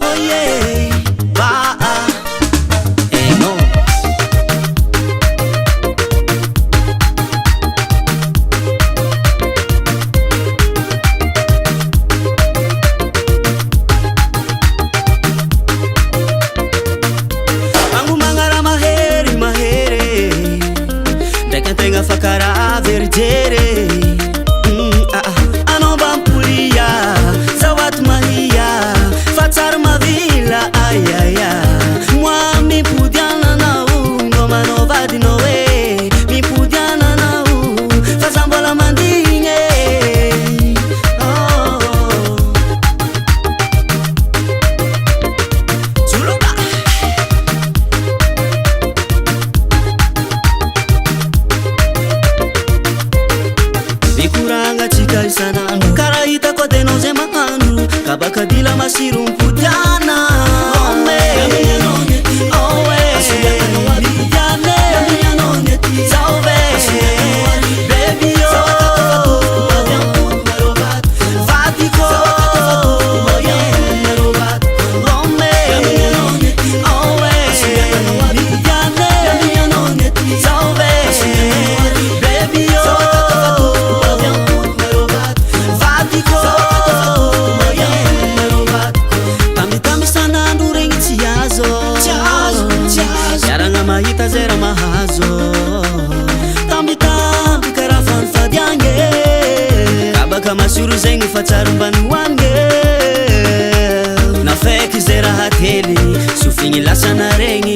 Oh yeah, ba no. Angu mangara mahere mahere, deka tenga fakara verjere. Anomba mpulia zawat mahia fatar mavila ayaya mwa mi pudiana na ngoma no vadi no we mi pudiana na fazambola mandinge chuluba vikuranga chika sana karaita kwa denoze mahanu kabaka dila masiru mputiana ome owe asuyane sauve baby yo fatiko ome owe sauve baby yo mahita zera mahazo tambi kara fanfa diange kabaka masuru zengi fataru wange na feki zera hateli sufinyi lasa na rengi